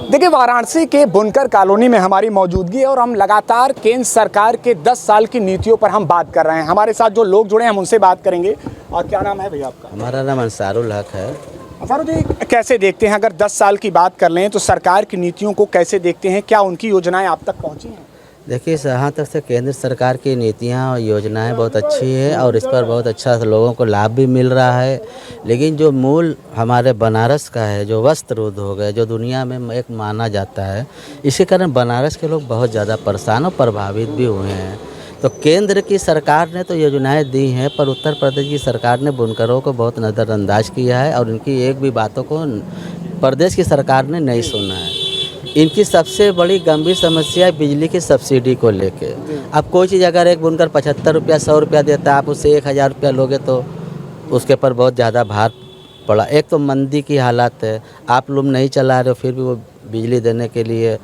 देखिए, वाराणसी के बुनकर कॉलोनी में हमारी मौजूदगी है और हम लगातार केंद्र सरकार के 10 साल की नीतियों पर हम बात कर रहे हैं। हमारे साथ जो लोग जुड़े हैं हम उनसे बात करेंगे। और क्या नाम है भैया आपका? हमारा नाम अंसारुल हक है। अंसारुल जी, कैसे देखते हैं, अगर 10 साल की बात कर लें तो सरकार की नीतियों को कैसे देखते हैं? क्या उनकी योजनाएं आप तक पहुंची हैं? देखिए, जहाँ तक से केंद्र सरकार की नीतियाँ और योजनाएं बहुत अच्छी है और इस पर बहुत अच्छा लोगों को लाभ भी मिल रहा है। लेकिन जो मूल हमारे बनारस का है, जो वस्त्र उद्योग है, जो दुनिया में एक माना जाता है, इसी कारण बनारस के लोग बहुत ज़्यादा परेशान और प्रभावित भी हुए हैं। तो केंद्र की सरकार ने तो योजनाएं दी हैं, पर उत्तर प्रदेश की सरकार ने बुनकरों को बहुत नज़रअंदाज किया है और इनकी एक भी बातों को प्रदेश की सरकार ने नहीं सुना है। इनकी सबसे बड़ी गंभीर समस्या है बिजली की सब्सिडी को लेके। अब कोई चीज़ अगर एक बुनकर 75 रुपया 100 रुपया देता है, आप उससे 1000 रुपया लोगे तो उसके पर बहुत ज़्यादा भार पड़ा। एक तो मंदी की हालत है, आप लोग नहीं चला रहे हो फिर भी वो बिजली देने के लिए,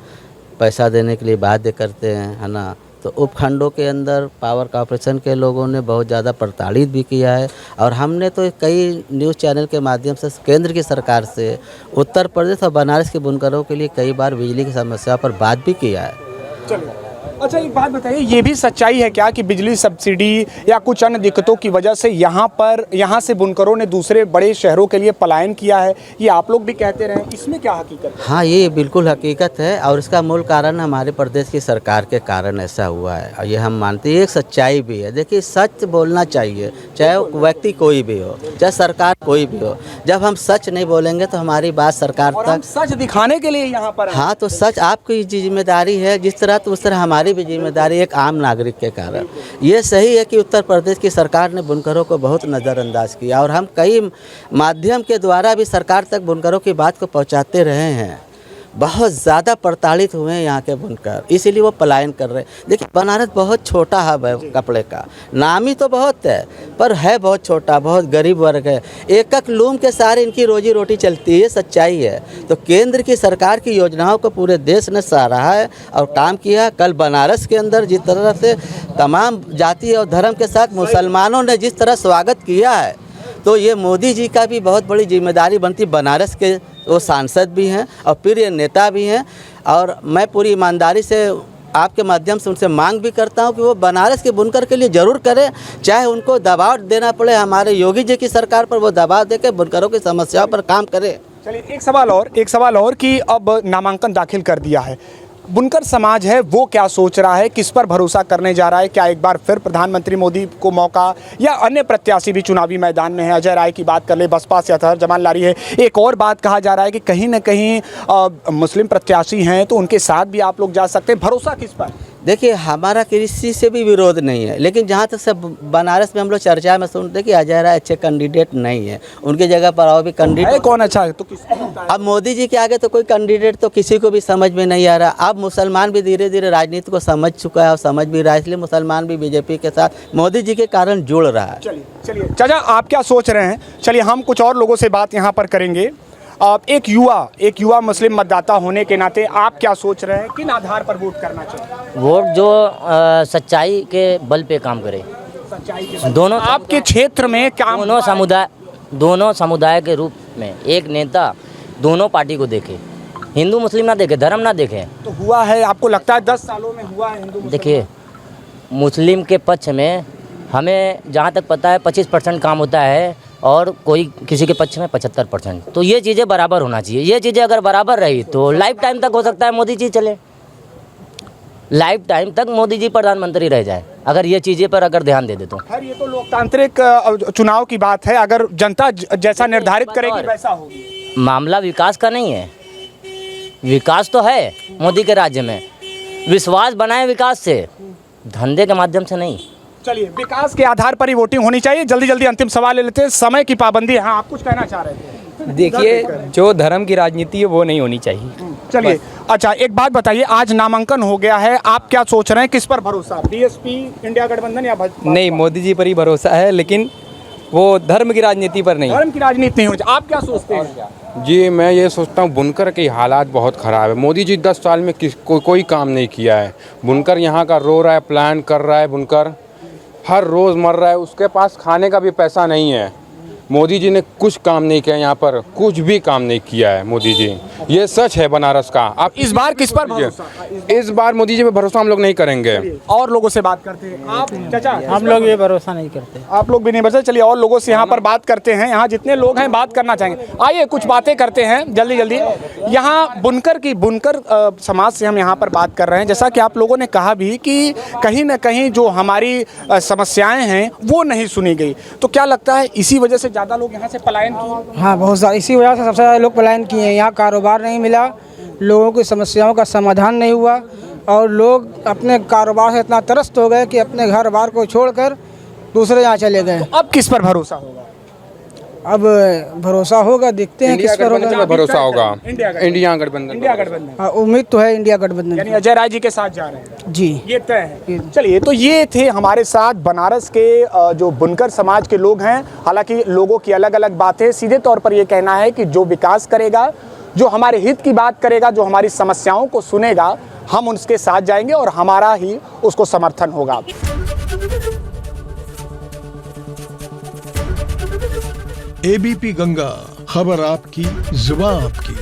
पैसा देने के लिए बाध्य करते हैं, है ना। तो उपखंडों के अंदर पावर कॉर्पोरेशन के लोगों ने बहुत ज़्यादा प्रताड़ित भी किया है और हमने तो कई न्यूज़ चैनल के माध्यम से केंद्र की सरकार से उत्तर प्रदेश और बनारस के बुनकरों के लिए कई बार बिजली की समस्या पर बात भी किया है। चलिए, अच्छा एक बात बताइए, ये भी सच्चाई है क्या कि बिजली सब्सिडी या कुछ अन्य दिक्कतों की वजह से यहाँ से बुनकरों ने दूसरे बड़े शहरों के लिए पलायन किया है? ये आप लोग भी कहते रहे, इसमें क्या हकीकत है? हाँ, ये बिल्कुल हकीकत है और इसका मूल कारण हमारे प्रदेश की सरकार के कारण ऐसा हुआ है और ये हम मानते हैं, एक सच्चाई भी है। देखिए, सच बोलना चाहिए, चाहे व्यक्ति कोई भी हो, चाहे सरकार कोई भी हो। जब हम सच नहीं बोलेंगे तो हमारी बात सरकार तक, सच दिखाने के लिए यहाँ पर हाँ, तो सच आपकी जिम्मेदारी है जिस तरह, तो उस तरह हमारी भी जिम्मेदारी एक आम नागरिक के कारण। ये सही है कि उत्तर प्रदेश की सरकार ने बुनकरों को बहुत नज़रअंदाज किया और हम कई माध्यम के द्वारा भी सरकार तक बुनकरों की बात को पहुंचाते रहे हैं। बहुत ज़्यादा प्रताड़ित हुए हैं यहाँ के बुनकर, इसीलिए वो पलायन कर रहे हैं। देखिए, बनारस बहुत छोटा हब है कपड़े का, नामी तो बहुत है पर है बहुत छोटा, बहुत गरीब वर्ग है। एक एक लूम के सहारे इनकी रोजी रोटी चलती है, सच्चाई है। तो केंद्र की सरकार की योजनाओं को पूरे देश ने सराहा है और काम किया। कल बनारस के अंदर जिस तरह से तमाम जाति और धर्म के साथ मुसलमानों ने जिस तरह स्वागत किया है, तो ये मोदी जी का भी बहुत बड़ी जिम्मेदारी बनती। बनारस के वो सांसद भी हैं और फिर ये नेता भी हैं और मैं पूरी ईमानदारी से आपके माध्यम से उनसे मांग भी करता हूं कि वो बनारस के बुनकर के लिए ज़रूर करें, चाहे उनको दबाव देना पड़े हमारे योगी जी की सरकार पर, वो दबाव देकर बुनकरों की समस्याओं पर काम करें। चलिए, एक सवाल और कि अब नामांकन दाखिल कर दिया है, बुनकर समाज है वो क्या सोच रहा है, किस पर भरोसा करने जा रहा है? क्या एक बार फिर प्रधानमंत्री मोदी को मौका, या अन्य प्रत्याशी भी चुनावी मैदान में है? अजय राय की बात कर ले, बसपा से अतहर जमान लारी है। एक और बात कहा जा रहा है कि कहीं न कहीं मुस्लिम प्रत्याशी हैं तो उनके साथ भी आप लोग जा सकते हैं। भरोसा किस पर? देखिए, हमारा किसी से भी विरोध नहीं है, लेकिन जहाँ तक से बनारस में हम लोग चर्चा में सुनते कि अजय राय अच्छे कैंडिडेट नहीं है, उनकी जगह पर और भी कैंडिडेट कौन अच्छा है तो किसको? अब मोदी जी के आगे तो कोई कैंडिडेट तो किसी को भी समझ में नहीं आ रहा। अब मुसलमान भी धीरे धीरे राजनीति को समझ चुका है और समझ भी रहा है, इसलिए मुसलमान भी बीजेपी के साथ मोदी जी के कारण जुड़ रहा है। चलिए चाचा, आप क्या सोच रहे हैं? चलिए, हम कुछ और लोगों से बात यहाँ पर करेंगे। एक युवा मुस्लिम मतदाता होने के नाते आप क्या सोच रहे हैं, किन आधार पर वोट करना चाहिए? वोट जो सच्चाई के बल पे काम करे, सच्चाई के दोनों आपके क्षेत्र में काम, दोनों समुदाय के रूप में एक नेता दोनों पार्टी को देखे, हिंदू मुस्लिम ना देखे, धर्म ना देखे। तो हुआ है, आपको लगता है 10 सालों में हुआ है हिंदू? देखिए, मुस्लिम के पक्ष में हमें जहाँ तक पता है 25% काम होता है और कोई किसी के पक्ष में 75%। तो ये चीज़ें बराबर होना चाहिए। ये चीज़ें अगर बराबर रही तो लाइफ टाइम तक हो सकता है मोदी जी चले, लाइफ टाइम तक मोदी जी प्रधानमंत्री रह जाए, अगर ये चीज़ें पर अगर ध्यान दे दे तो। खैर, ये तो लोकतांत्रिक चुनाव की बात है, अगर जनता जैसा निर्धारित करेगी वैसा होगी। मामला विकास का नहीं है, विकास तो है मोदी के राज्य में, विश्वास बनाए विकास से, धंधे के माध्यम से नहीं। चलिए, विकास के आधार पर ही वोटिंग होनी चाहिए। जल्दी अंतिम सवाल ले लेते हैं, समय की पाबंदी है। हाँ, आप कुछ कहना चाह रहे थे? देखिए, जो धर्म की राजनीति है वो नहीं होनी चाहिए। चलिए, अच्छा एक बात बताइए, आज नामांकन हो गया है, आप क्या सोच रहे हैं, किस पर भरोसा? बीएसपी, इंडिया गठबंधन या भाजपा? नहीं, मोदी जी पर ही भरोसा है, लेकिन वो धर्म की राजनीति पर नहीं। धर्म की राजनीति नहीं होनी चाहिए। आप क्या सोचते हैं? जी, मैं ये सोचता हूँ बुनकर के हालात बहुत ख़राब है। मोदी जी 10 साल में कोई काम नहीं किया है। बुनकर यहाँ का रो रहा है, प्लान कर रहा है, बुनकर हर रोज़ मर रहा है, उसके पास खाने का भी पैसा नहीं है। मोदी जी ने कुछ काम नहीं किया, यहाँ पर कुछ भी काम नहीं किया है मोदी जी। ये सच है बनारस का। आप इस बार किस पर भरोसा? इस बार मोदी जी पे भरोसा हम लोग नहीं करेंगे। और लोगों से बात करते हैं। आप चाचा, हम लोग ये भरोसा नहीं करते। आप लोग भी नहीं बचे। चलिए और लोगों से यहाँ पर बात करते हैं। यहाँ जितने लोग हैं बात करना चाहेंगे, आइए कुछ बातें करते हैं जल्दी जल्दी। यहाँ बुनकर समाज से हम यहाँ पर बात कर रहे हैं। जैसा कि आप लोगों ने कहा भी कि कहीं ना कहीं जो हमारी समस्याएं हैं वो नहीं सुनी गई, तो क्या लगता है इसी वजह से ज़्यादा लोग यहाँ से पलायन किए? हाँ, बहुत ज़्यादा, इसी वजह से सबसे ज़्यादा लोग पलायन किए हैं। यहाँ कारोबार नहीं मिला, लोगों की समस्याओं का समाधान नहीं हुआ और लोग अपने कारोबार से इतना त्रस्त हो गए कि अपने घर बार को छोड़कर दूसरे यहाँ चले गए। अब किस पर भरोसा होगा? अब भरोसा होगा, देखते हैं किस पर होगा। भरोसा होगा इंडिया गठबंधन। इंडिया गठबंधन। हाँ, उम्मीद तो है इंडिया गठबंधन यानी की। अजय राय जी के साथ जा रहे हैं जी, ये तय है। चलिए, तो ये थे हमारे साथ बनारस के जो बुनकर समाज के लोग हैं। हालांकि लोगों की अलग अलग बातें, सीधे तौर पर ये कहना है कि जो विकास करेगा, जो हमारे हित की बात करेगा, जो हमारी समस्याओं को सुनेगा, हम उसके साथ जाएंगे और हमारा ही उसको समर्थन होगा। एबीपी गंगा, खबर आपकी, जुबान आपकी।